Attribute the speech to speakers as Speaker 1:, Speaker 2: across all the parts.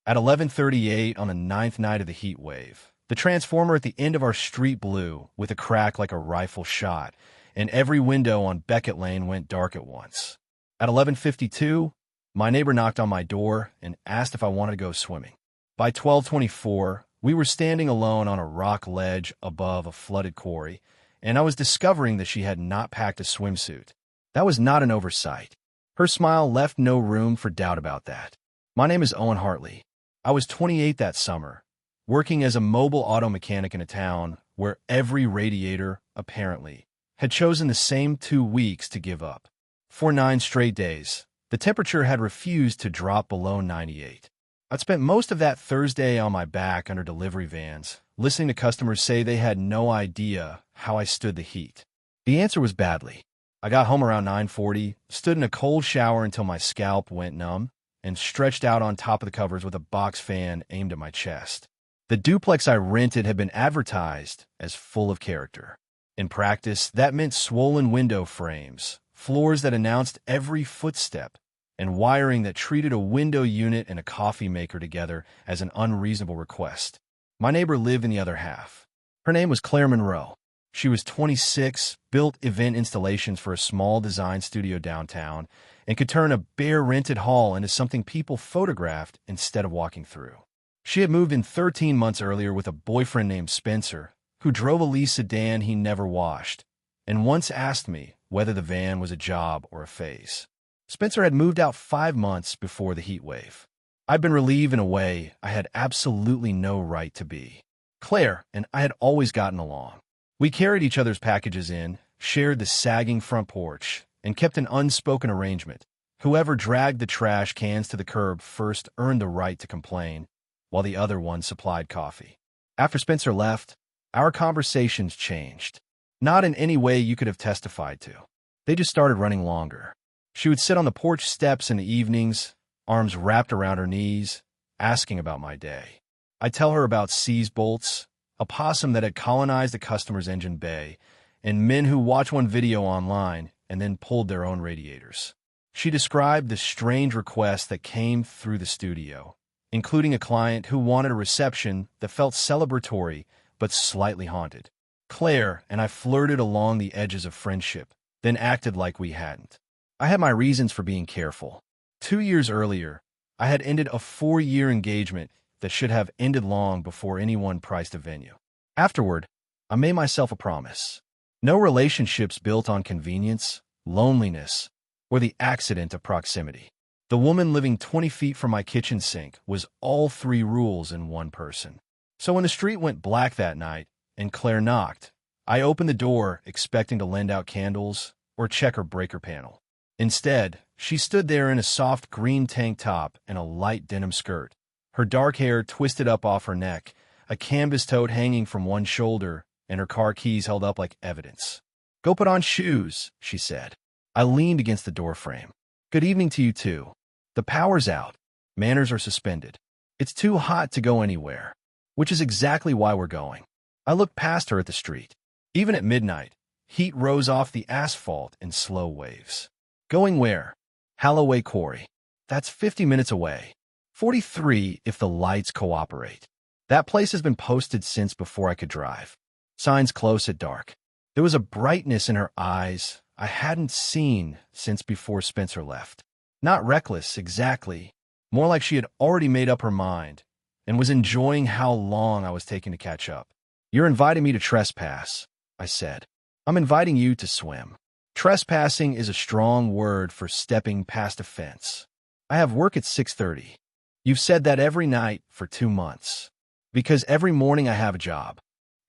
Speaker 1: At 11:38 on the ninth night of the heat wave, the transformer at the end of our street blew with a crack like a rifle shot, and every window on Beckett Lane went dark at once. At 11:52, my neighbor knocked on my door and asked if I wanted to go swimming. By 12:24, we were standing alone on a rock ledge above a flooded quarry, and I was discovering that she had not packed a swimsuit. That was not an oversight. Her smile left no room for doubt about that. My name is Owen Hartley. I was 28 that summer, working as a mobile auto mechanic in a town where every radiator, apparently, had chosen the same 2 weeks to give up. For 9 straight days, the temperature had refused to drop below 98. I'd spent most of that Thursday on my back under delivery vans, listening to customers say they had no idea how I stood the heat. The answer was badly. I got home around 9:40, stood in a cold shower until my scalp went numb, and stretched out on top of the covers with a box fan aimed at my chest. The duplex I rented had been advertised as full of character. In practice, that meant swollen window frames, floors that announced every footstep, and wiring that treated a window unit and a coffee maker together as an unreasonable request. My neighbor lived in the other half. Her name was Claire Monroe. She was 26, built event installations for a small design studio downtown, and could turn a bare rented hall into something people photographed instead of walking through. She had moved in 13 months earlier with a boyfriend named Spencer, who drove a lease sedan he never washed, and once asked me whether the van was a job or a phase. Spencer had moved out 5 months before the heat wave. I'd been relieved in a way I had absolutely no right to be. Claire and I had always gotten along. We carried each other's packages in, shared the sagging front porch, and kept an unspoken arrangement. Whoever dragged the trash cans to the curb first earned the right to complain, while the other one supplied coffee. After Spencer left, our conversations changed. Not in any way you could have testified to. They just started running longer. She would sit on the porch steps in the evenings, arms wrapped around her knees, asking about my day. I'd tell her about seize bolts, a possum that had colonized a customer's engine bay, and men who watched one video online and then pulled their own radiators. She described the strange requests that came through the studio, including a client who wanted a reception that felt celebratory but slightly haunted. Claire and I flirted along the edges of friendship, then acted like we hadn't. I had my reasons for being careful. 2 years earlier, I had ended a 4-year engagement that should have ended long before anyone priced a venue. Afterward, I made myself a promise. No relationships built on convenience, loneliness, or the accident of proximity. The woman living 20 feet from my kitchen sink was all 3 rules in one person. So when the street went black that night and Claire knocked, I opened the door expecting to lend out candles or check her breaker panel. Instead, she stood there in a soft green tank top and a light denim skirt, her dark hair twisted up off her neck, a canvas tote hanging from one shoulder, and her car keys held up like evidence. "Go put on shoes," she said. I leaned against the doorframe. "Good evening to you, too. The power's out. Manners are suspended. It's too hot to go anywhere." Which is exactly why we're going. I looked past her at the street. Even at midnight, heat rose off the asphalt in slow waves. Going where? Holloway Quarry. That's 50 minutes away. 43 if the lights cooperate. That place has been posted since before I could drive. Signs close at dark. There was a brightness in her eyes I hadn't seen since before Spencer left. Not reckless, exactly. More like she had already made up her mind and was enjoying how long I was taking to catch up. "You're inviting me to trespass," I said. "I'm inviting you to swim." Trespassing is a strong word for stepping past a fence. "I have work at 6:30. "You've said that every night for 2 months. "Because every morning I have a job."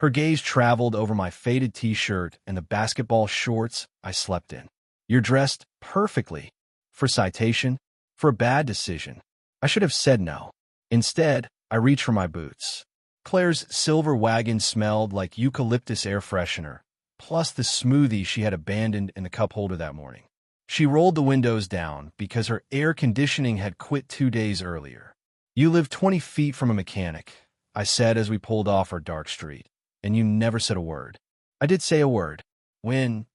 Speaker 1: Her gaze traveled over my faded t-shirt and the basketball shorts I slept in. "You're dressed perfectly. For citation? For a bad decision." I should have said no. Instead, I reached for my boots. Claire's silver wagon smelled like eucalyptus air freshener, plus the smoothie she had abandoned in the cup holder that morning. She rolled the windows down because her air conditioning had quit 2 days earlier. "You live 20 feet from a mechanic," I said as we pulled off our dark street, "and you never said a word." "I did say a word. When?"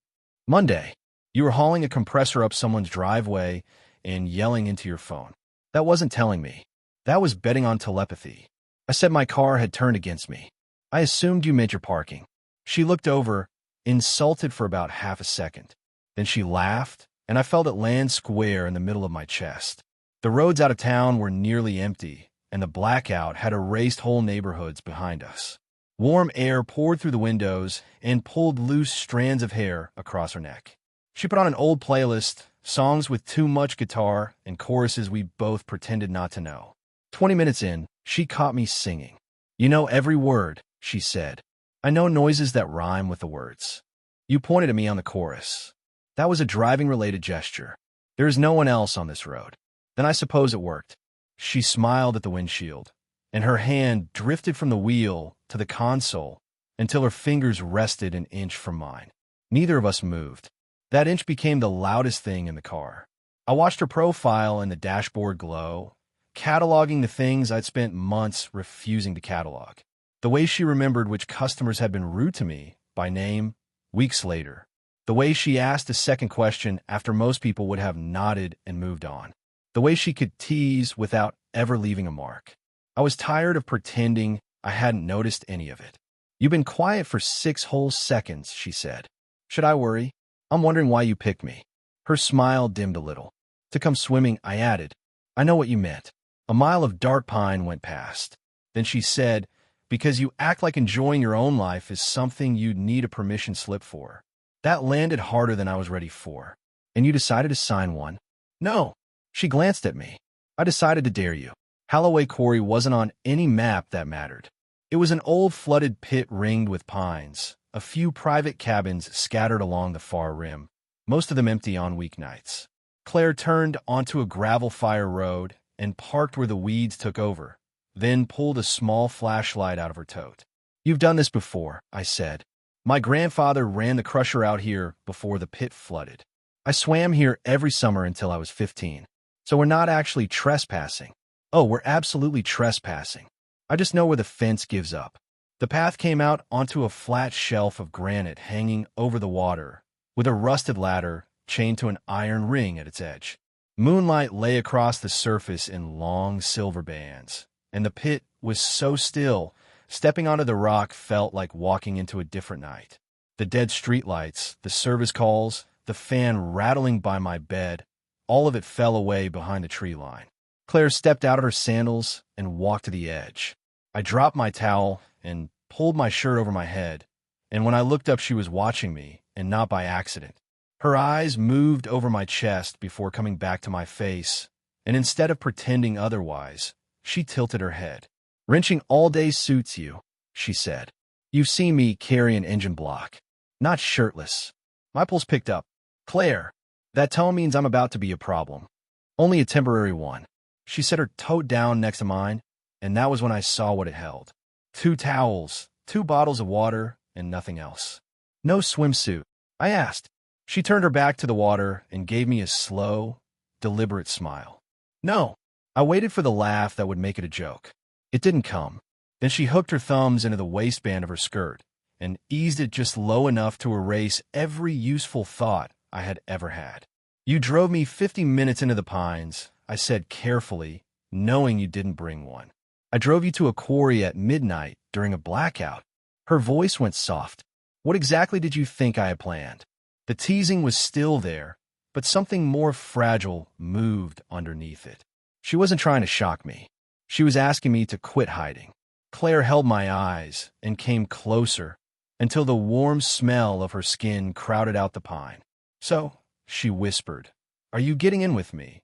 Speaker 1: "Monday. You were hauling a compressor up someone's driveway and yelling into your phone." "That wasn't telling me. That was betting on telepathy. I said my car had turned against me. I assumed you meant your parking. She looked over, insulted for about half a second. Then she laughed, and I felt it land square in the middle of my chest. The roads out of town were nearly empty, and the blackout had erased whole neighborhoods behind us. Warm air poured through the windows and pulled loose strands of hair across her neck. She put on an old playlist, songs with too much guitar and choruses we both pretended not to know. 20 minutes in, she caught me singing. "You know every word," she said. "I know noises that rhyme with the words." You pointed at me on the chorus. That was a driving-related gesture. There is no one else on this road. Then I suppose it worked. She smiled at the windshield, and her hand drifted from the wheel to the console until her fingers rested an inch from mine. Neither of us moved. That inch became the loudest thing in the car. I watched her profile in the dashboard glow, cataloging the things I'd spent months refusing to catalog. The way she remembered which customers had been rude to me by name weeks later. The way she asked a second question after most people would have nodded and moved on. The way she could tease without ever leaving a mark. I was tired of pretending I hadn't noticed any of it. "You've been quiet for 6 whole seconds," she said. "Should I worry? I'm wondering why you picked me." Her smile dimmed a little. "To come swimming," I added. "I know what you meant." A mile of dark pine went past. Then she said, "Because you act like enjoying your own life is something you'd need a permission slip for." That landed harder than I was ready for. "And you decided to sign one?" "No." She glanced at me. "I decided to dare you." Quarry wasn't on any map that mattered. It was an old flooded pit ringed with pines, a few private cabins scattered along the far rim, most of them empty on weeknights. Claire turned onto a gravel fire road and parked where the weeds took over, then pulled a small flashlight out of her tote. "You've done this before," I said. "My grandfather ran the crusher out here before the pit flooded. I swam here every summer until I was 15. So we're not actually trespassing." "Oh, we're absolutely trespassing. I just know where the fence gives up." The path came out onto a flat shelf of granite hanging over the water, with a rusted ladder chained to an iron ring at its edge. Moonlight lay across the surface in long silver bands, and the pit was so still, stepping onto the rock felt like walking into a different night. The dead streetlights, the service calls, the fan rattling by my bed, all of it fell away behind the tree line. Claire stepped out of her sandals and walked to the edge. I dropped my towel and pulled my shirt over my head, and when I looked up she was watching me, and not by accident. Her eyes moved over my chest before coming back to my face, and instead of pretending otherwise, she tilted her head. "Wrenching all day suits you," she said. "You've seen me carry an engine block. Not shirtless." My pulse picked up. "Claire, that tone means I'm about to be a problem. Only a temporary one." She set her tote down next to mine, and that was when I saw what it held. 2 towels, 2 bottles of water, and nothing else. "No swimsuit?" I asked. She turned her back to the water and gave me a slow, deliberate smile. "No." I waited for the laugh that would make it a joke. It didn't come. Then she hooked her thumbs into the waistband of her skirt and eased it just low enough to erase every useful thought I had ever had. "You drove me 50 minutes into the pines," I said carefully, knowing you didn't bring one. "I drove you to a quarry at midnight during a blackout." Her voice went soft. "What exactly did you think I had planned?" The teasing was still there, but something more fragile moved underneath it. She wasn't trying to shock me. She was asking me to quit hiding. Claire held my eyes and came closer until the warm smell of her skin crowded out the pine. "So," she whispered, "are you getting in with me?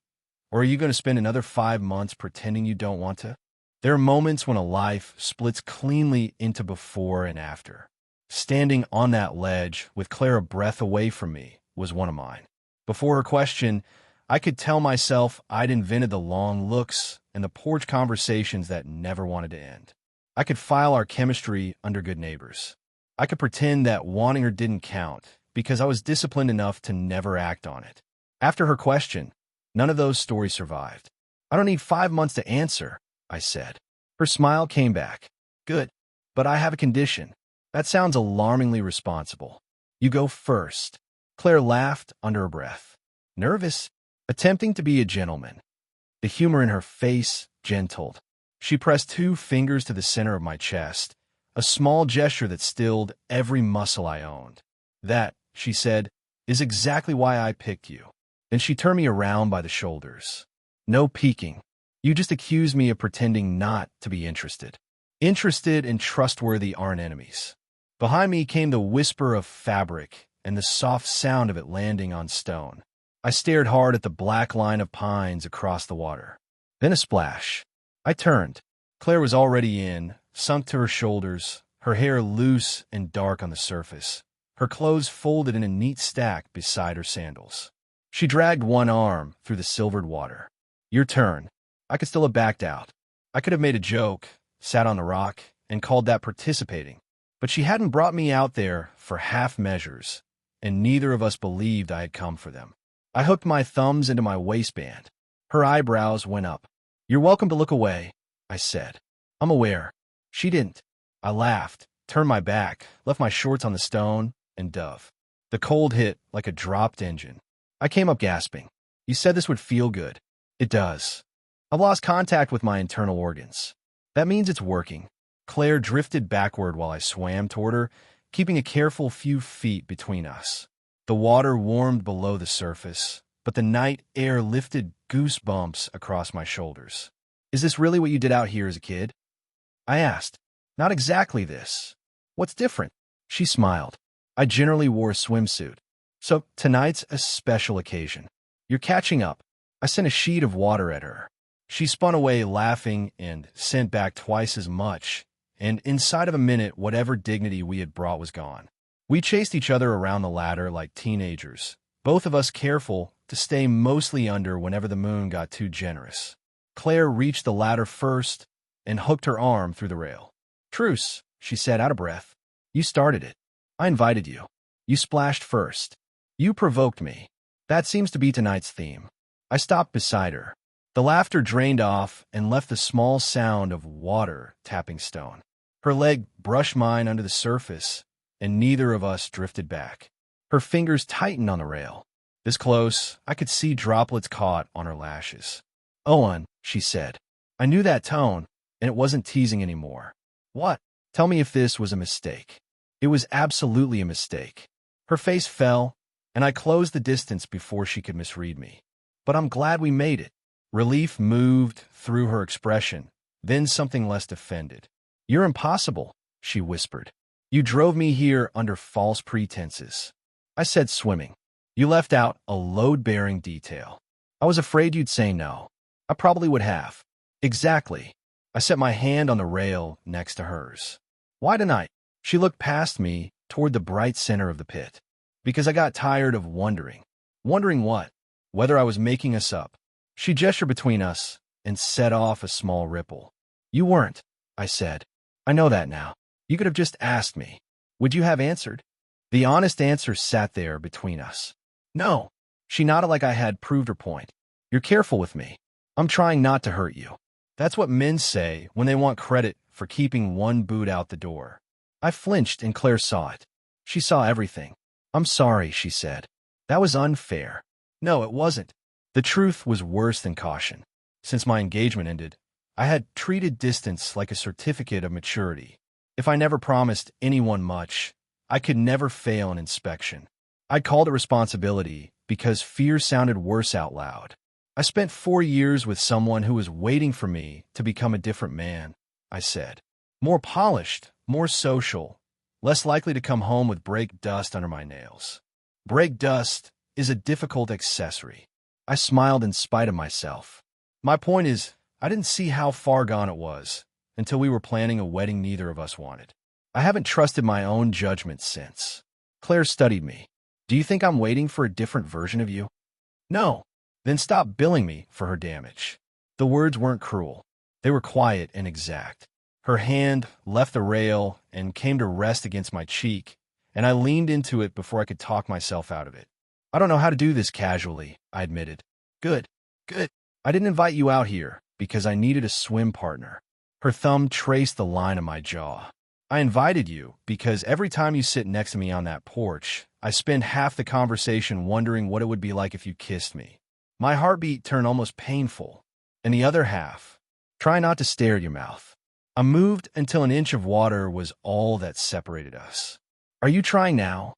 Speaker 1: Or are you going to spend another 5 months pretending you don't want to?" There are moments when a life splits cleanly into before and after. Standing on that ledge with Claire a breath away from me was one of mine. Before her question, I could tell myself I'd invented the long looks and the porch conversations that never wanted to end. I could file our chemistry under good neighbors. I could pretend that wanting her didn't count because I was disciplined enough to never act on it. After her question, none of those stories survived. "I don't need 5 months to answer," I said. Her smile came back. "Good, but I have a condition." "That sounds alarmingly responsible." "You go first." Claire laughed under her breath. Nervous, attempting to be a gentleman. The humor in her face Jen told. She pressed 2 fingers to the center of my chest, a small gesture that stilled every muscle I owned. That, she said, is exactly why I picked you. Then she turned me around by the shoulders. No peeking. You just accused me of pretending not to be interested. Interested and trustworthy aren't enemies. Behind me came the whisper of fabric and the soft sound of it landing on stone. I stared hard at the black line of pines across the water. Then a splash. I turned. Claire was already in, sunk to her shoulders, her hair loose and dark on the surface, her clothes folded in a neat stack beside her sandals. She dragged one arm through the silvered water. Your turn. I could still have backed out. I could have made a joke, sat on the rock, and called that participating. But she hadn't brought me out there for half measures, and neither of us believed I had come for them. I hooked my thumbs into my waistband. Her eyebrows went up. You're welcome to look away, I said. I'm aware. She didn't. I laughed, turned my back, left my shorts on the stone, and dove. The cold hit like a dropped engine. I came up gasping. You said this would feel good. It does. I've lost contact with my internal organs. That means it's working. Claire drifted backward while I swam toward her, keeping a careful few feet between us. The water warmed below the surface, but the night air lifted goosebumps across my shoulders. Is this really what you did out here as a kid? I asked. Not exactly this. What's different? She smiled. I generally wore a swimsuit. So tonight's a special occasion. You're catching up. I sent a sheet of water at her. She spun away laughing and sent back twice as much, and inside of a minute whatever dignity we had brought was gone. We chased each other around the ladder like teenagers, both of us careful to stay mostly under whenever the moon got too generous. Claire reached the ladder first and hooked her arm through the rail. Truce, she said, out of breath. You started it. I invited you. You splashed first. You provoked me. That seems to be tonight's theme. I stopped beside her. The laughter drained off and left the small sound of water tapping stone. Her leg brushed mine under the surface, and neither of us drifted back. Her fingers tightened on the rail. This close, I could see droplets caught on her lashes. Owen, she said. I knew that tone, and it wasn't teasing anymore. What? Tell me if this was a mistake. It was absolutely a mistake. Her face fell, and I closed the distance before she could misread me. But I'm glad we made it. Relief moved through her expression, then something less offended. You're impossible, she whispered. You drove me here under false pretenses. I said swimming. You left out a load-bearing detail. I was afraid you'd say no. I probably would have. Exactly. I set my hand on the rail next to hers. Why tonight? She looked past me toward the bright center of the pit. Because I got tired of wondering. Wondering what? Whether I was making us up. She gestured between us and set off a small ripple. You weren't, I said. I know that now. You could have just asked me. Would you have answered? The honest answer sat there between us. No. She nodded like I had proved her point. You're careful with me. I'm trying not to hurt you. That's what men say when they want credit for keeping one boot out the door. I flinched and Claire saw it. She saw everything. I'm sorry, she said. That was unfair. No, it wasn't. The truth was worse than caution. Since my engagement ended, I had treated distance like a certificate of maturity. If I never promised anyone much, I could never fail an inspection. I called it responsibility because fear sounded worse out loud. I spent 4 years with someone who was waiting for me to become a different man, I said. More polished, more social, less likely to come home with brake dust under my nails. Brake dust is a difficult accessory. I smiled in spite of myself. My point is, I didn't see how far gone it was until we were planning a wedding neither of us wanted. I haven't trusted my own judgment since. Claire studied me. Do you think I'm waiting for a different version of you? No. Then stop billing me for her damage. The words weren't cruel. They were quiet and exact. Her hand left the rail and came to rest against my cheek, and I leaned into it before I could talk myself out of it. I don't know how to do this casually, I admitted. Good. I didn't invite you out here because I needed a swim partner. Her thumb traced the line of my jaw. I invited you because every time you sit next to me on that porch, I spend half the conversation wondering what it would be like if you kissed me. My heartbeat turned almost painful, and the other half, Try not to stare at your mouth. I moved until an inch of water was all that separated us. Are you trying now?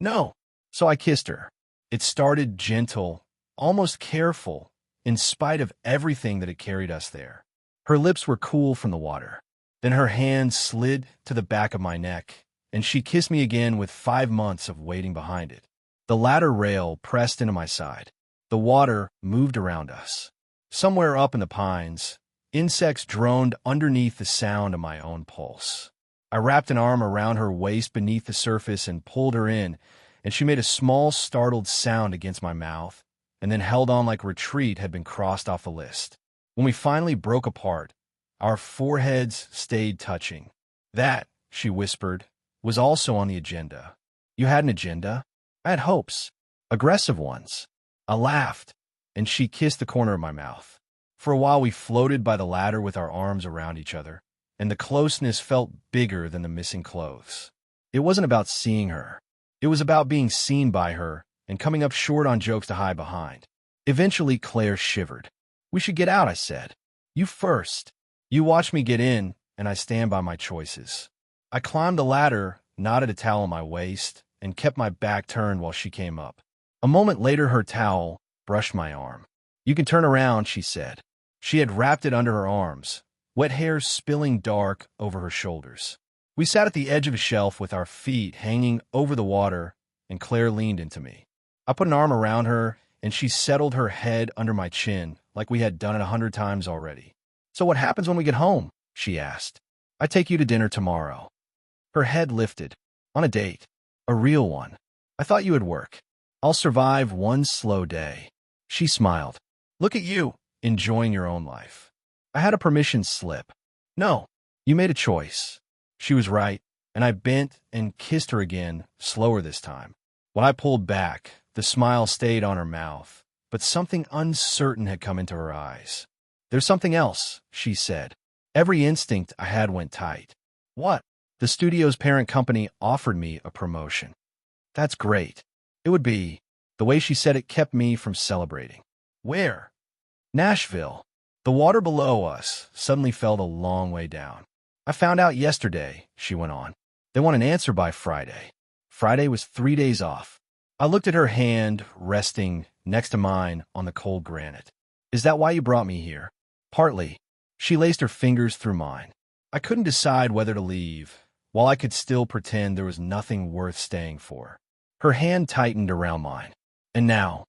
Speaker 1: No. So I kissed her. It started gentle, almost careful, in spite of everything that had carried us there. Her lips were cool from the water. Then her hand slid to the back of my neck, and she kissed me again with 5 months of waiting behind it. The ladder rail pressed into my side. The water moved around us. Somewhere up in the pines, insects droned underneath the sound of my own pulse. I wrapped an arm around her waist beneath the surface and pulled her in, and she made a small, startled sound against my mouth, and then held on like retreat had been crossed off the list. When we finally broke apart, our foreheads stayed touching. That, she whispered, was also on the agenda. You had an agenda? I had hopes. Aggressive ones. I laughed, and she kissed the corner of my mouth. For a while we floated by the ladder with our arms around each other, and the closeness felt bigger than the missing clothes. It wasn't about seeing her. It was about being seen by her and coming up short on jokes to hide behind. Eventually, Claire shivered. We should get out, I said. You first. You watch me get in, and I stand by my choices. I climbed the ladder, knotted a towel on my waist, and kept my back turned while she came up. A moment later, her towel brushed my arm. You can turn around, she said. She had wrapped it under her arms, wet hair spilling dark over her shoulders. We sat at the edge of a shelf with our feet hanging over the water, and Claire leaned into me. I put an arm around her, and she settled her head under my chin like we had done it 100 times already. So what happens when we get home? She asked. I take you to dinner tomorrow. Her head lifted. On a date. A real one. I thought you would work. I'll survive one slow day. She smiled. Look at you, enjoying your own life. I had a permission slip. No, you made a choice. She was right, and I bent and kissed her again, slower this time. When I pulled back, the smile stayed on her mouth, but something uncertain had come into her eyes. There's something else, she said. Every instinct I had went tight. What? The studio's parent company offered me a promotion. That's great. It would be. The way she said it kept me from celebrating. Where? Nashville. The water below us suddenly felt a long way down. I found out yesterday, she went on. They want an answer by Friday. Friday was 3 days off. I looked at her hand resting next to mine on the cold granite. Is that why you brought me here? Partly. She laced her fingers through mine. I couldn't decide whether to leave, while I could still pretend there was nothing worth staying for. Her hand tightened around mine. And now?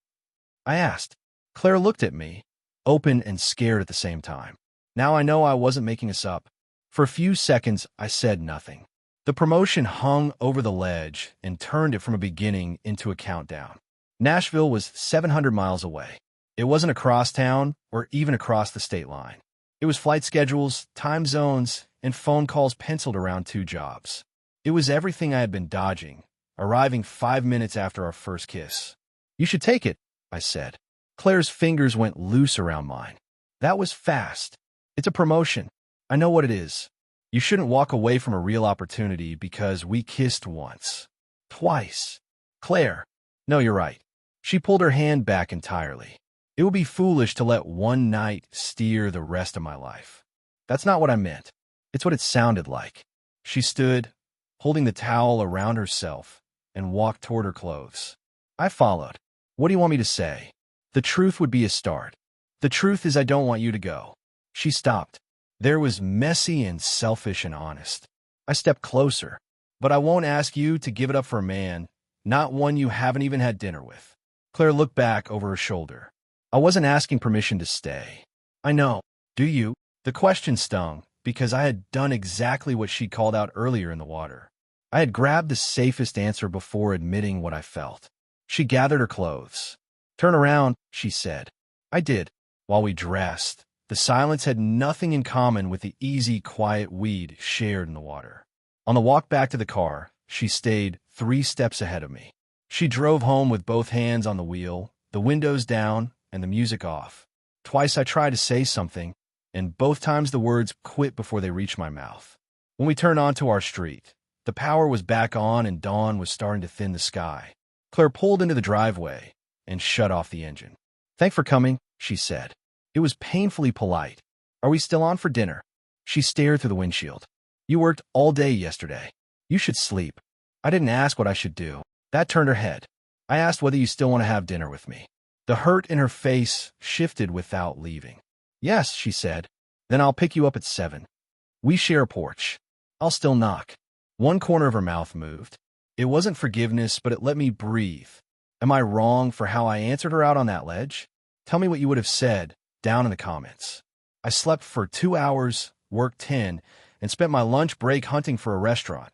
Speaker 1: I asked. Claire looked at me, open and scared at the same time. Now I know I wasn't making this up. For a few seconds, I said nothing. The promotion hung over the ledge and turned it from a beginning into a countdown. Nashville was 700 miles away. It wasn't across town or even across the state line. It was flight schedules, time zones, and phone calls penciled around 2 jobs. It was everything I had been dodging, arriving 5 minutes after our first kiss. You should take it, I said. Claire's fingers went loose around mine. That was fast. It's a promotion. I know what it is. You shouldn't walk away from a real opportunity because we kissed once. Twice. Claire. No, you're right. She pulled her hand back entirely. It would be foolish to let one night steer the rest of my life. That's not what I meant. It's what it sounded like. She stood, holding the towel around herself, and walked toward her clothes. I followed. What do you want me to say? The truth would be a start. The truth is I don't want you to go. She stopped. There was messy and selfish and honest. I stepped closer. But I won't ask you to give it up for a man, not one you haven't even had dinner with. Claire looked back over her shoulder. I wasn't asking permission to stay. I know. Do you? The question stung, because I had done exactly what she called out earlier in the water. I had grabbed the safest answer before admitting what I felt. She gathered her clothes. Turn around, she said. I did. While we dressed, the silence had nothing in common with the easy, quiet weed shared in the water. On the walk back to the car, she stayed 3 steps ahead of me. She drove home with both hands on the wheel, the windows down, and the music off. Twice I tried to say something, and both times the words quit before they reached my mouth. When we turned onto our street, the power was back on and dawn was starting to thin the sky. Claire pulled into the driveway and shut off the engine. Thanks for coming, she said. It was painfully polite. Are we still on for dinner? She stared through the windshield. You worked all day yesterday. You should sleep. I didn't ask what I should do. That turned her head. I asked whether you still want to have dinner with me. The hurt in her face shifted without leaving. Yes, she said. Then I'll pick you up at 7. We share a porch. I'll still knock. One corner of her mouth moved. It wasn't forgiveness, but it let me breathe. Am I wrong for how I answered her out on that ledge? Tell me what you would have said down in the comments. I slept for 2 hours, worked 10, and spent my lunch break hunting for a restaurant,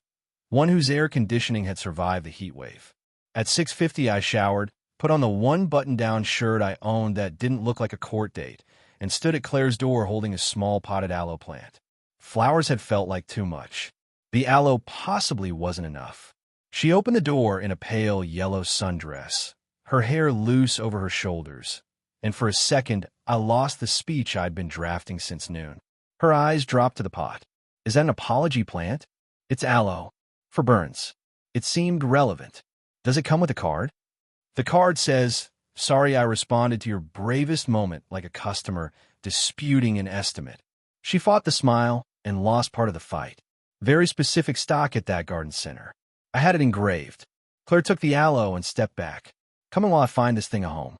Speaker 1: one whose air conditioning had survived the heat wave. At 6:50, I showered, put on the one button-down shirt I owned that didn't look like a court date, and stood at Claire's door holding a small potted aloe plant. Flowers had felt like too much. The aloe possibly wasn't enough. She opened the door in a pale yellow sundress, her hair loose over her shoulders, and for a second I lost the speech I'd been drafting since noon. Her eyes dropped to the pot. Is that an apology plant? It's aloe. For burns. It seemed relevant. Does it come with a card? The card says, sorry I responded to your bravest moment like a customer disputing an estimate. She fought the smile and lost part of the fight. Very specific stock at that garden center. I had it engraved. Claire took the aloe and stepped back. Come in while I find this thing a home.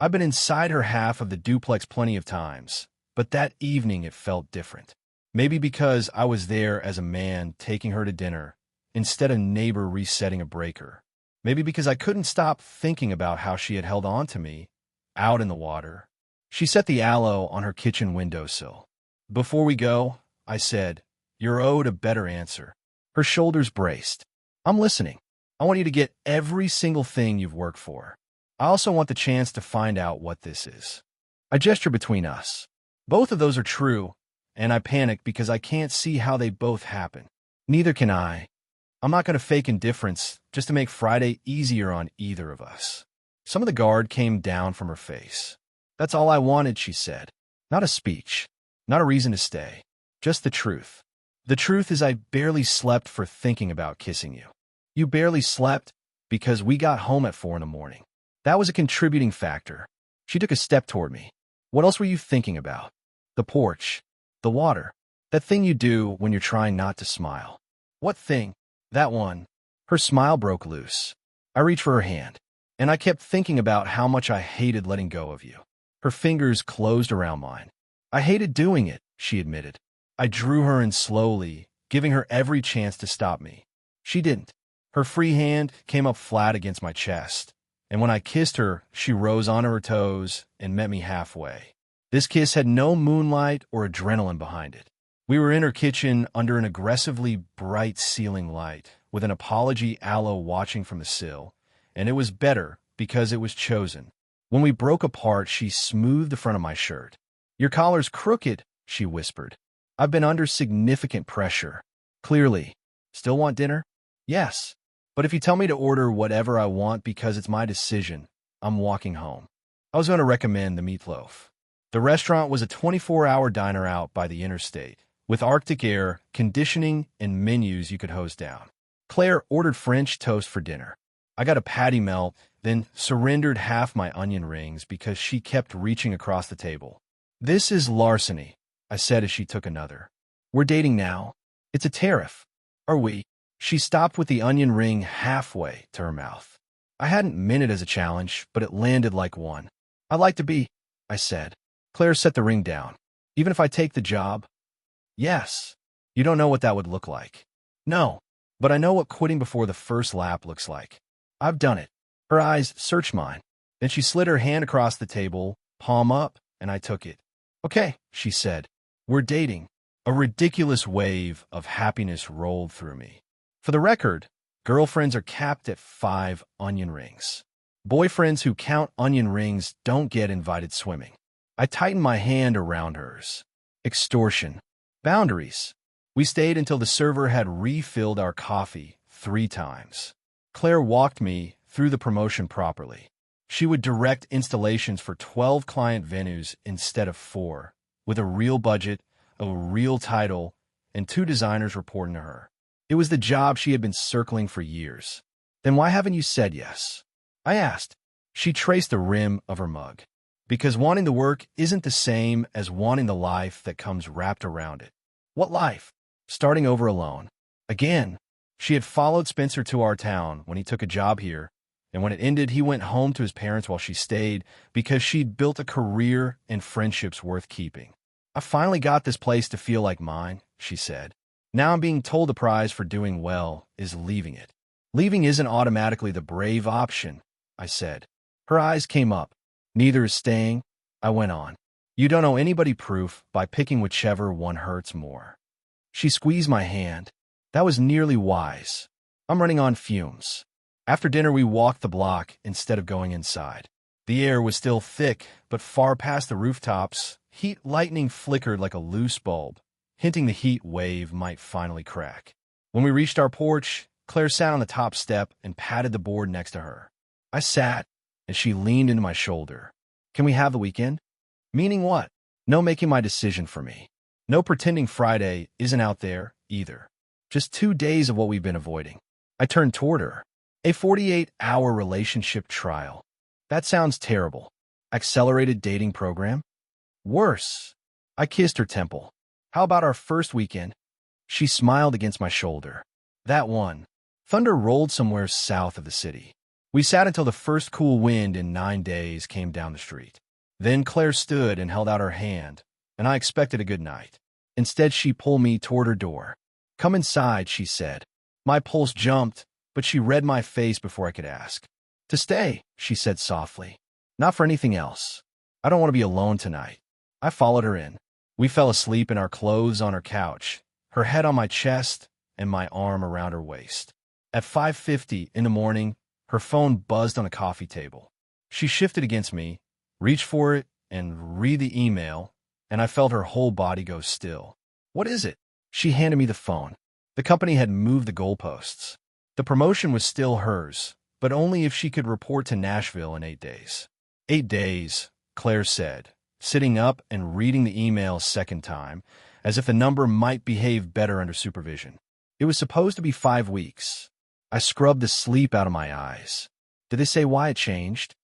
Speaker 1: I've been inside her half of the duplex plenty of times, but that evening it felt different. Maybe because I was there as a man taking her to dinner, instead of neighbor resetting a breaker. Maybe because I couldn't stop thinking about how she had held on to me, out in the water. She set the aloe on her kitchen windowsill. Before we go, I said, you're owed a better answer. Her shoulders braced. I'm listening. I want you to get every single thing you've worked for. I also want the chance to find out what this is. I gesture between us. Both of those are true, and I panic because I can't see how they both happen. Neither can I. I'm not going to fake indifference just to make Friday easier on either of us. Some of the guard came down from her face. That's all I wanted, she said. Not a speech. Not a reason to stay. Just the truth. The truth is I barely slept for thinking about kissing you. You barely slept because we got home at 4 in the morning. That was a contributing factor. She took a step toward me. What else were you thinking about? The porch. The water. That thing you do when you're trying not to smile. What thing? That one. Her smile broke loose. I reached for her hand, and I kept thinking about how much I hated letting go of you. Her fingers closed around mine. I hated doing it, she admitted. I drew her in slowly, giving her every chance to stop me. She didn't. Her free hand came up flat against my chest, and when I kissed her, she rose onto her toes and met me halfway. This kiss had no moonlight or adrenaline behind it. We were in her kitchen under an aggressively bright ceiling light, with an apology aloe watching from the sill, and it was better because it was chosen. When we broke apart, she smoothed the front of my shirt. Your collar's crooked, she whispered. I've been under significant pressure. Clearly. Still want dinner? Yes. But if you tell me to order whatever I want because it's my decision, I'm walking home. I was going to recommend the meatloaf. The restaurant was a 24-hour diner out by the interstate, with Arctic air, conditioning, and menus you could hose down. Claire ordered French toast for dinner. I got a patty melt, then surrendered half my onion rings because she kept reaching across the table. This is larceny, I said as she took another. We're dating now. It's a tariff. Are we? She stopped with the onion ring halfway to her mouth. I hadn't meant it as a challenge, but it landed like one. I'd like to be, I said. Claire set the ring down. Even if I take the job? Yes. You don't know what that would look like. No. But I know what quitting before the first lap looks like. I've done it. Her eyes searched mine. Then she slid her hand across the table, palm up, and I took it. Okay, she said. We're dating. A ridiculous wave of happiness rolled through me. For the record, girlfriends are capped at 5 onion rings. Boyfriends who count onion rings don't get invited swimming. I tightened my hand around hers. Extortion. Boundaries. We stayed until the server had refilled our coffee 3 times. Claire walked me through the promotion properly. She would direct installations for 12 client venues instead of 4, with a real budget, a real title, and 2 designers reporting to her. It was the job she had been circling for years. Then why haven't you said yes? I asked. She traced the rim of her mug. Because wanting the work isn't the same as wanting the life that comes wrapped around it. What life? Starting over alone. Again, she had followed Spencer to our town when he took a job here, and when it ended, he went home to his parents while she stayed because she'd built a career and friendships worth keeping. I finally got this place to feel like mine, she said. Now I'm being told the prize for doing well is leaving it. Leaving isn't automatically the brave option, I said. Her eyes came up. Neither is staying, I went on. You don't owe anybody proof by picking whichever one hurts more. She squeezed my hand. That was nearly wise. I'm running on fumes. After dinner, we walked the block instead of going inside. The air was still thick, but far past the rooftops, heat lightning flickered like a loose bulb, hinting the heat wave might finally crack. When we reached our porch, Claire sat on the top step and patted the board next to her. I sat, and she leaned into my shoulder. Can we have the weekend? Meaning what? No making my decision for me. No pretending Friday isn't out there, either. Just 2 days of what we've been avoiding. I turned toward her. A 48-hour relationship trial. That sounds terrible. Accelerated dating program? Worse. I kissed her temple. How about our first weekend? She smiled against my shoulder. That one. Thunder rolled somewhere south of the city. We sat until the first cool wind in 9 days came down the street. Then Claire stood and held out her hand, and I expected a good night. Instead, she pulled me toward her door. Come inside, she said. My pulse jumped, but she read my face before I could ask. To stay, she said softly. Not for anything else. I don't want to be alone tonight. I followed her in. We fell asleep in our clothes on her couch, her head on my chest and my arm around her waist. At 5:50 in the morning, her phone buzzed on the coffee table. She shifted against me, reached for it, and read the email, and I felt her whole body go still. What is it? She handed me the phone. The company had moved the goalposts. The promotion was still hers, but only if she could report to Nashville in 8 days. 8 days, Claire said, sitting up and reading the email a second time, as if the number might behave better under supervision. It was supposed to be 5 weeks. I scrubbed the sleep out of my eyes. Did they say why it changed?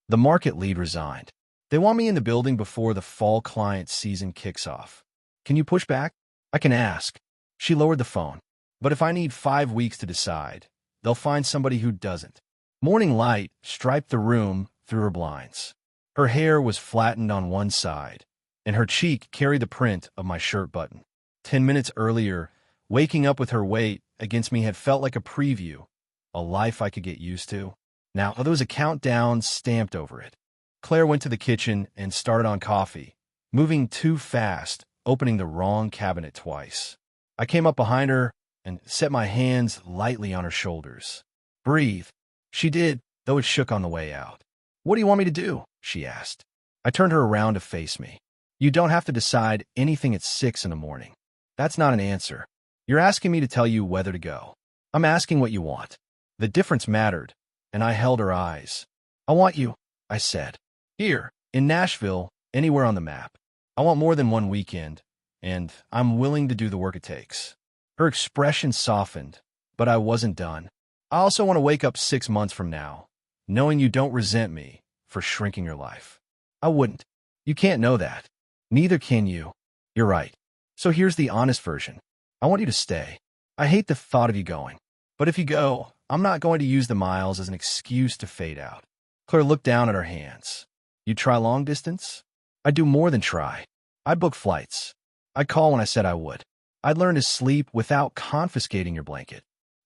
Speaker 1: The market lead resigned. They want me in the building before the fall client season kicks off. Can you push back? I can ask. She lowered the phone. But if I need 5 weeks to decide, they'll find somebody who doesn't. Morning light striped the room through her blinds. Her hair was flattened on one side, and her cheek carried the print of my shirt button. 10 minutes earlier, waking up with her weight against me had felt like a preview, a life I could get used to. Now there was a countdown stamped over it. Claire went to the kitchen and started on coffee, moving too fast, opening the wrong cabinet twice. I came up behind her and set my hands lightly on her shoulders. Breathe. She did, though it shook on the way out. What do you want me to do? She asked. I turned her around to face me. You don't have to decide anything at 6 in the morning. That's not an answer. You're asking me to tell you whether to go. I'm asking what you want. The difference mattered, and I held her eyes. I want you, I said. Here, in Nashville, anywhere on the map. I want more than one weekend, and I'm willing to do the work it takes. Her expression softened, but I wasn't done. I also want to wake up 6 months from now, knowing you don't resent me for shrinking your life. I wouldn't. You can't know that. Neither can you. You're right. So here's the honest version. I want you to stay. I hate the thought of you going. But if you go, I'm not going to use the miles as an excuse to fade out. Claire looked down at her hands. You'd try long distance? I'd do more than try. I'd book flights. I'd call when I said I would. I'd learn to sleep without confiscating your blanket.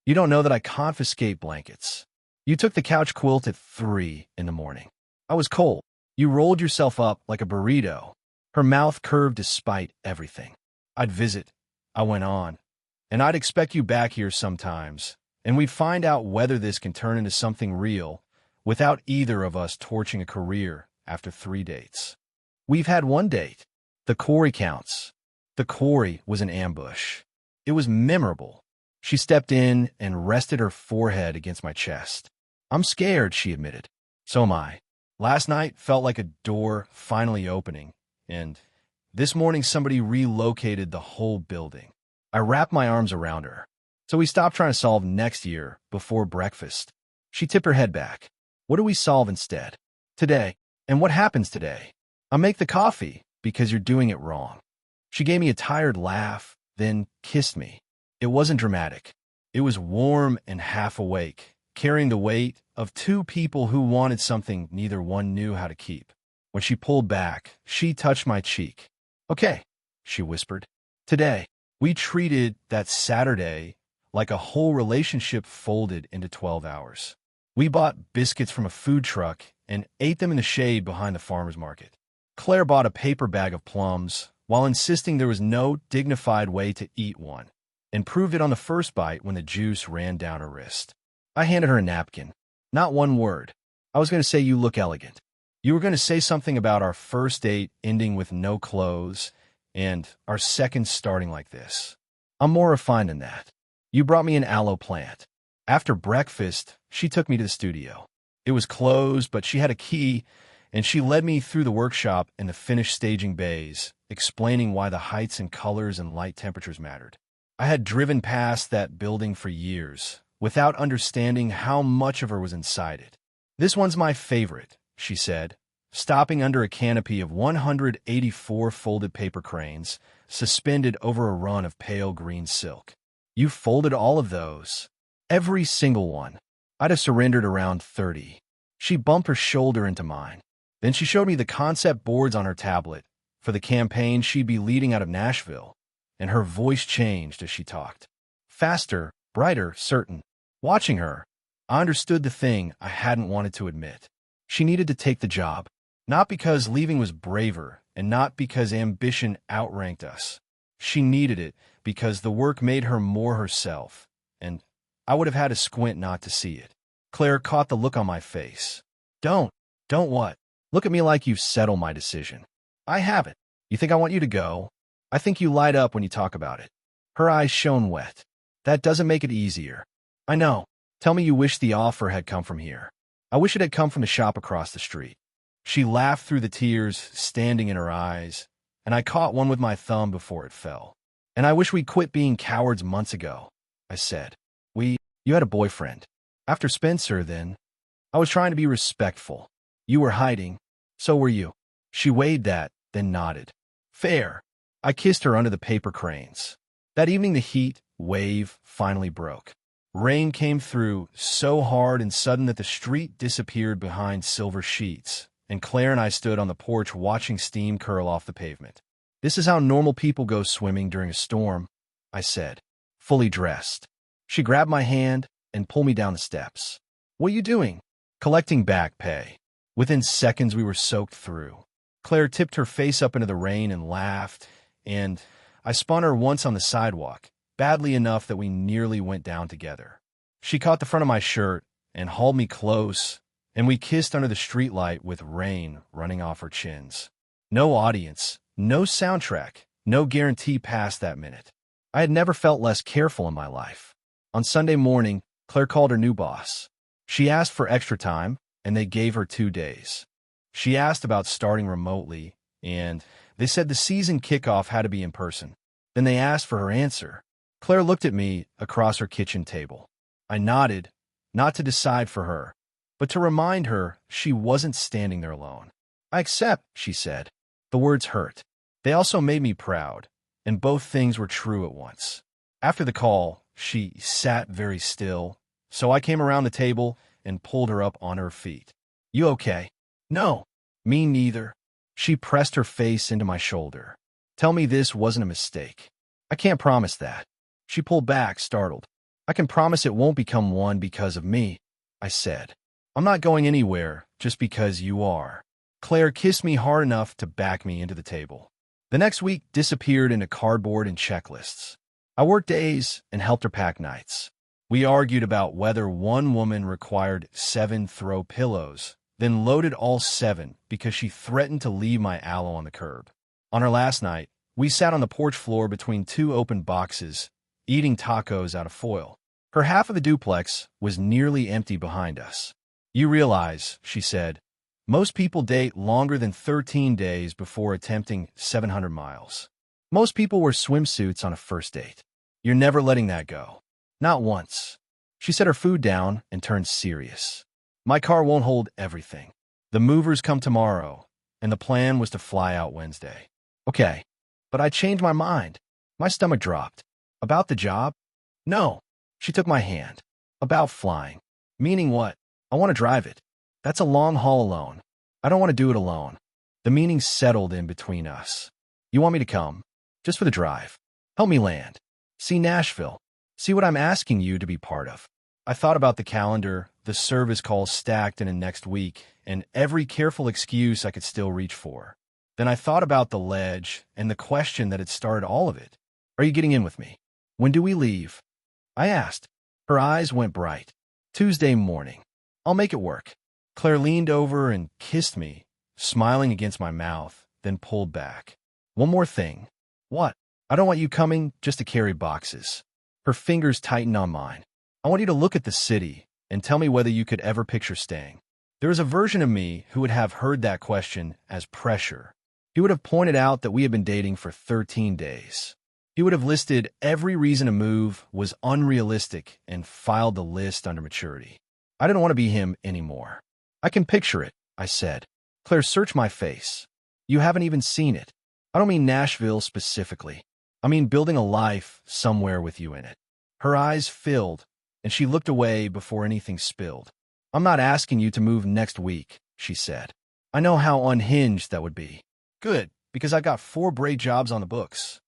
Speaker 1: You don't know that I confiscate blankets. You took the couch quilt at 3 in the morning. I was cold. You rolled yourself up like a burrito. Her mouth curved despite everything. I'd visit, I went on, and I'd expect you back here sometimes, and we'd find out whether this can turn into something real without either of us torching a career after 3 dates. We've had 1 date. The Quarry counts. The Quarry was an ambush. It was memorable. She stepped in and rested her forehead against my chest. I'm scared, she admitted. So am I. Last night felt like a door finally opening, and this morning somebody relocated the whole building. I wrapped my arms around her. So we stopped trying to solve next year before breakfast. She tipped her head back. What do we solve instead? Today. And what happens today? I'll make the coffee because you're doing it wrong. She gave me a tired laugh, then kissed me. It wasn't dramatic. It was warm and half awake, carrying the weight of two people who wanted something neither one knew how to keep. When she pulled back, she touched my cheek. Okay, she whispered. Today, we treated that Saturday like a whole relationship folded into 12 hours. We bought biscuits from a food truck and ate them in the shade behind the farmer's market. Claire bought a paper bag of plums while insisting there was no dignified way to eat one, and proved it on the first bite when the juice ran down her wrist. I handed her a napkin. Not one word. I was going to say you look elegant. You were going to say something about our first date ending with no clothes and our second starting like this. I'm more refined than that. You brought me an aloe plant. After breakfast, she took me to the studio. It was closed, but she had a key, and she led me through the workshop and the finished staging bays, explaining why the heights and colors and light temperatures mattered. I had driven past that building for years, without understanding how much of her was inside it. This one's my favorite, she said, stopping under a canopy of 184 folded paper cranes, suspended over a run of pale green silk. You folded all of those. Every single one. I'd have surrendered around 30. She bumped her shoulder into mine. Then she showed me the concept boards on her tablet for the campaign she'd be leading out of Nashville, and her voice changed as she talked. Faster, brighter, certain. Watching her, I understood the thing I hadn't wanted to admit. She needed to take the job, not because leaving was braver and not because ambition outranked us. She needed it because the work made her more herself, and I would have had to squint not to see it. Claire caught the look on my face. Don't what? Look at me like you've settled my decision. I haven't. You think I want you to go? I think you light up when you talk about it. Her eyes shone wet. That doesn't make it easier. I know. Tell me you wish the offer had come from here. I wish it had come from the shop across the street. She laughed through the tears standing in her eyes, and I caught one with my thumb before it fell. And I wish we'd quit being cowards months ago, I said. You had a boyfriend. After Spencer, then. I was trying to be respectful. You were hiding. So were you. She weighed that, then nodded. Fair. I kissed her under the paper cranes. That evening the heat wave finally broke. Rain came through so hard and sudden that the street disappeared behind silver sheets, and Claire and I stood on the porch watching steam curl off the pavement. This is how normal people go swimming during a storm, I said, fully dressed. She grabbed my hand and pulled me down the steps. What are you doing? Collecting back pay. Within seconds we were soaked through. Claire tipped her face up into the rain and laughed, and I spun her once on the sidewalk, badly enough that we nearly went down together. She caught the front of my shirt and hauled me close, and we kissed under the streetlight with rain running off our chins. No audience, no soundtrack, no guarantee past that minute. I had never felt less careful in my life. On Sunday morning, Claire called her new boss. She asked for extra time, and they gave her 2 days. She asked about starting remotely, and they said the season kickoff had to be in person. Then they asked for her answer. Claire looked at me across her kitchen table. I nodded, not to decide for her, but to remind her she wasn't standing there alone. I accept, she said. The words hurt. They also made me proud, and both things were true at once. After the call, she sat very still, so I came around the table and pulled her up on her feet. You okay? No, me neither. She pressed her face into my shoulder. Tell me this wasn't a mistake. I can't promise that. She pulled back, startled. I can promise it won't become one because of me, I said. I'm not going anywhere just because you are. Claire kissed me hard enough to back me into the table. The next week disappeared into cardboard and checklists. I worked days and helped her pack nights. We argued about whether one woman required 7 throw pillows, then loaded all 7 because she threatened to leave my aloe on the curb. On our last night, we sat on the porch floor between 2 open boxes, eating tacos out of foil. Her half of the duplex was nearly empty behind us. You realize, she said, most people date longer than 13 days before attempting 700 miles. Most people wear swimsuits on a first date. You're never letting that go. Not once. She set her food down and turned serious. My car won't hold everything. The movers come tomorrow, and the plan was to fly out Wednesday. Okay, but I changed my mind. My stomach dropped. About the job? No. She took my hand. About flying. Meaning what? I want to drive it. That's a long haul alone. I don't want to do it alone. The meaning settled in between us. You want me to come? Just for the drive. Help me land. See Nashville. See what I'm asking you to be part of. I thought about the calendar, the service calls stacked in next week, and every careful excuse I could still reach for. Then I thought about the ledge and the question that had started all of it. Are you getting in with me? When do we leave? I asked. Her eyes went bright. Tuesday morning. I'll make it work. Claire leaned over and kissed me, smiling against my mouth, then pulled back. One more thing. What? I don't want you coming just to carry boxes. Her fingers tightened on mine. I want you to look at the city and tell me whether you could ever picture staying. There is a version of me who would have heard that question as pressure. He would have pointed out that we had been dating for 13 days. He would have listed every reason to move was unrealistic and filed the list under maturity. I didn't want to be him anymore. I can picture it, I said. Claire, search my face. You haven't even seen it. I don't mean Nashville specifically. I mean building a life somewhere with you in it. Her eyes filled, and she looked away before anything spilled. I'm not asking you to move next week, she said. I know how unhinged that would be. Good, because I got 4 great jobs on the books.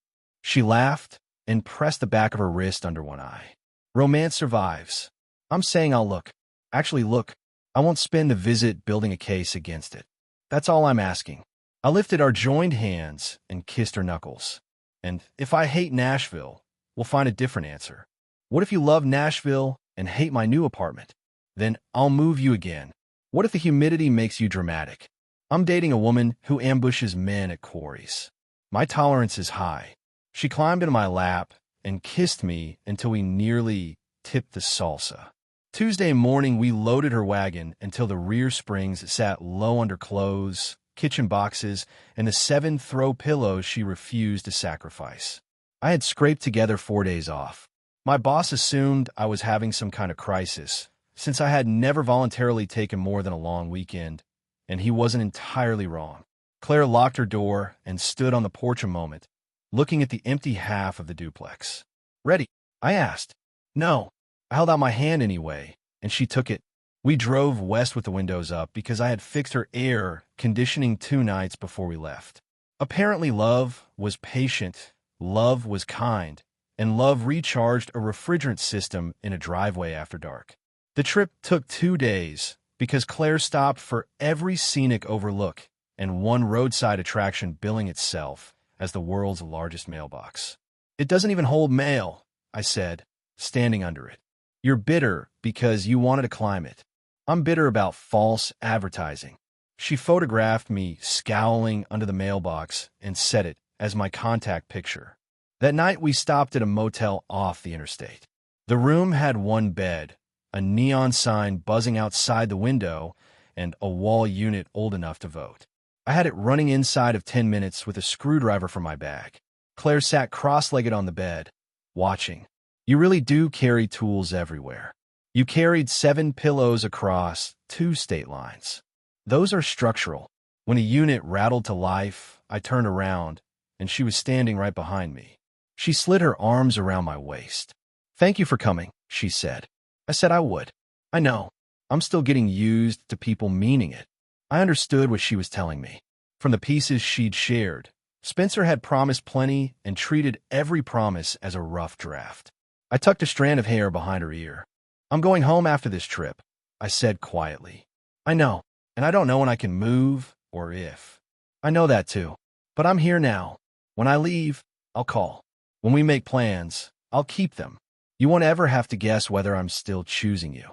Speaker 1: She laughed and pressed the back of her wrist under one eye. Romance survives. I'm saying I'll look. Actually, look. I won't spend the visit building a case against it. That's all I'm asking. I lifted our joined hands and kissed her knuckles. And if I hate Nashville, we'll find a different answer. What if you love Nashville and hate my new apartment? Then I'll move you again. What if the humidity makes you dramatic? I'm dating a woman who ambushes men at Quarry's. My tolerance is high. She climbed into my lap and kissed me until we nearly tipped the salsa. Tuesday morning, we loaded her wagon until the rear springs sat low under clothes, kitchen boxes, and the 7 throw pillows she refused to sacrifice. I had scraped together 4 days off. My boss assumed I was having some kind of crisis, since I had never voluntarily taken more than a long weekend, and he wasn't entirely wrong. Claire locked her door and stood on the porch a moment, looking at the empty half of the duplex. Ready? I asked. No. I held out my hand anyway, and she took it. We drove west with the windows up because I had fixed her air conditioning 2 nights before we left. Apparently love was patient, love was kind, and love recharged a refrigerant system in a driveway after dark. The trip took 2 days because Claire stopped for every scenic overlook and one roadside attraction billing itself as the world's largest mailbox. It doesn't even hold mail, I said, standing under it. You're bitter because you wanted to climb it. I'm bitter about false advertising. She photographed me scowling under the mailbox and set it as my contact picture. That night we stopped at a motel off the interstate. The room had 1 bed, a neon sign buzzing outside the window, and a wall unit old enough to vote. I had it running inside of 10 minutes with a screwdriver from my bag. Claire sat cross-legged on the bed, watching. You really do carry tools everywhere. You carried 7 pillows across 2 state lines. Those are structural. When a unit rattled to life, I turned around, and she was standing right behind me. She slid her arms around my waist. Thank you for coming, she said. I said I would. I know. I'm still getting used to people meaning it. I understood what she was telling me. From the pieces she'd shared, Spencer had promised plenty and treated every promise as a rough draft. I tucked a strand of hair behind her ear. I'm going home after this trip, I said quietly. I know, and I don't know when I can move or if. I know that too. But I'm here now. When I leave, I'll call. When we make plans, I'll keep them. You won't ever have to guess whether I'm still choosing you.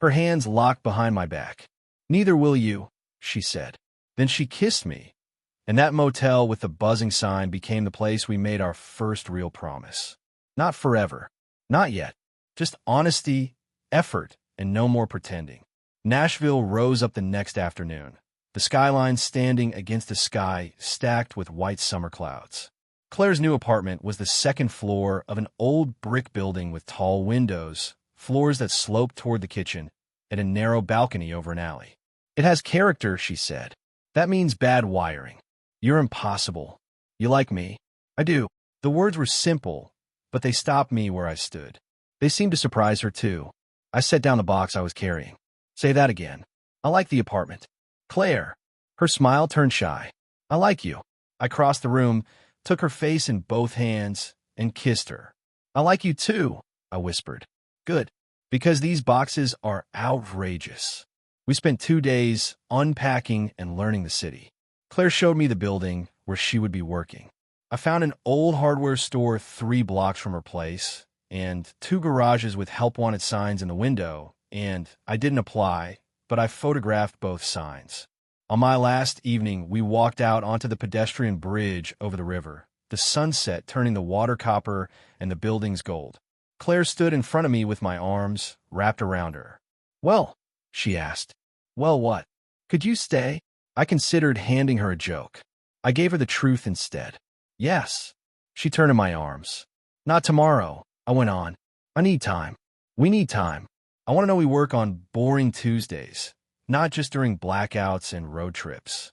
Speaker 1: Her hands locked behind my back. Neither will you, she said. Then she kissed me, and that motel with the buzzing sign became the place we made our first real promise. Not forever. Not yet. Just honesty, effort, and no more pretending. Nashville rose up the next afternoon, the skyline standing against a sky stacked with white summer clouds. Claire's new apartment was the 2nd floor of an old brick building with tall windows, floors that sloped toward the kitchen, and a narrow balcony over an alley. It has character, she said. That means bad wiring. You're impossible. You like me? I do. The words were simple, but they stopped me where I stood. They seemed to surprise her, too. I set down the box I was carrying. Say that again. I like the apartment. Claire. Her smile turned shy. I like you. I crossed the room, took her face in both hands, and kissed her. I like you too, I whispered. Good. Because these boxes are outrageous. We spent 2 days unpacking and learning the city. Claire showed me the building where she would be working. I found an old hardware store 3 blocks from her place, and 2 garages with help wanted signs in the window, and I didn't apply, but I photographed both signs. On my last evening, we walked out onto the pedestrian bridge over the river, the sunset turning the water copper and the buildings gold. Claire stood in front of me with my arms wrapped around her. Well, she asked. Well, what? Could you stay? I considered handing her a joke. I gave her the truth instead. Yes. She turned in my arms. Not tomorrow, I went on. I need time. We need time. I want to know we work on boring Tuesdays, not just during blackouts and road trips.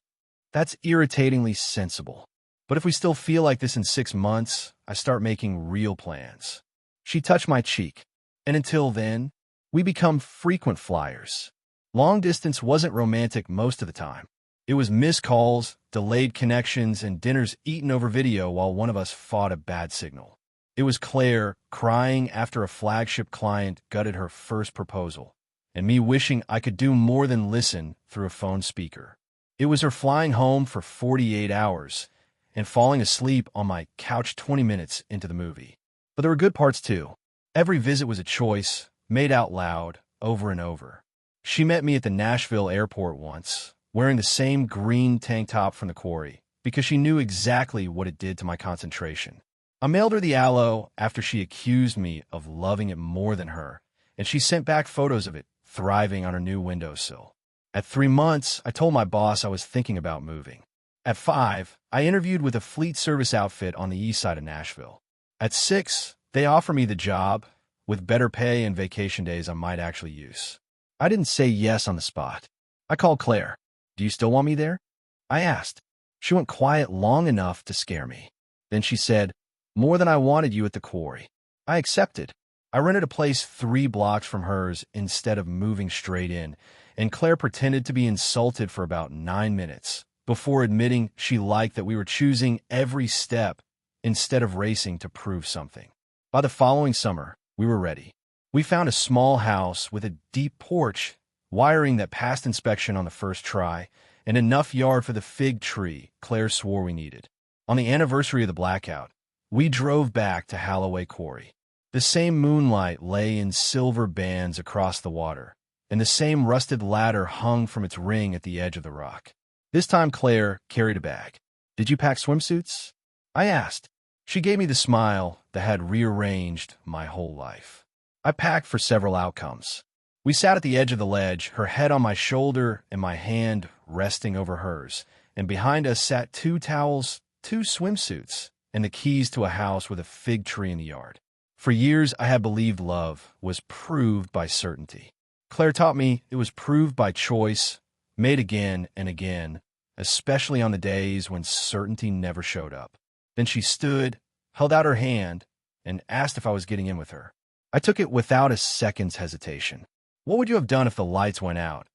Speaker 1: That's irritatingly sensible. But if we still feel like this in 6 months, I start making real plans. She touched my cheek. And until then, we become frequent flyers. Long distance wasn't romantic most of the time. It was missed calls, delayed connections, and dinners eaten over video while one of us fought a bad signal. It was Claire crying after a flagship client gutted her first proposal, and me wishing I could do more than listen through a phone speaker. It was her flying home for 48 hours and falling asleep on my couch 20 minutes into the movie. But there were good parts too. Every visit was a choice, made out loud, over and over. She met me at the Nashville airport once, wearing the same green tank top from the Quarry, because she knew exactly what it did to my concentration. I mailed her the aloe after she accused me of loving it more than her, and she sent back photos of it thriving on her new windowsill. At 3 months, I told my boss I was thinking about moving. At 5, I interviewed with a fleet service outfit on the east side of Nashville. At 6, they offered me the job, with better pay and vacation days I might actually use. I didn't say yes on the spot. I called Claire. Do you still want me there? I asked. She went quiet long enough to scare me. Then she said, more than I wanted you at the Quarry. I accepted. I rented a place 3 blocks from hers instead of moving straight in, and Claire pretended to be insulted for about 9 minutes before admitting she liked that we were choosing every step instead of racing to prove something. By the following summer, we were ready. We found a small house with a deep porch, wiring that passed inspection on the first try, and enough yard for the fig tree Claire swore we needed. On the anniversary of the blackout, we drove back to Holloway Quarry. The same moonlight lay in silver bands across the water, and the same rusted ladder hung from its ring at the edge of the rock. This time Claire carried a bag. Did you pack swimsuits? I asked. She gave me the smile that had rearranged my whole life. I packed for several outcomes. We sat at the edge of the ledge, her head on my shoulder and my hand resting over hers, and behind us sat 2 towels, 2 swimsuits, and the keys to a house with a fig tree in the yard. For years, I had believed love was proved by certainty. Claire taught me it was proved by choice, made again and again, especially on the days when certainty never showed up. Then she stood, held out her hand, and asked if I was getting in with her. I took it without a second's hesitation. What would you have done if the lights went out,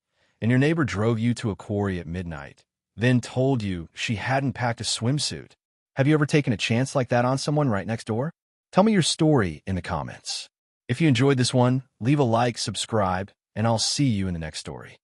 Speaker 1: and your neighbor drove you to a quarry at midnight, then told you she hadn't packed a swimsuit? Have you ever taken a chance like that on someone right next door? Tell me your story in the comments. If you enjoyed this one, leave a like, subscribe, and I'll see you in the next story.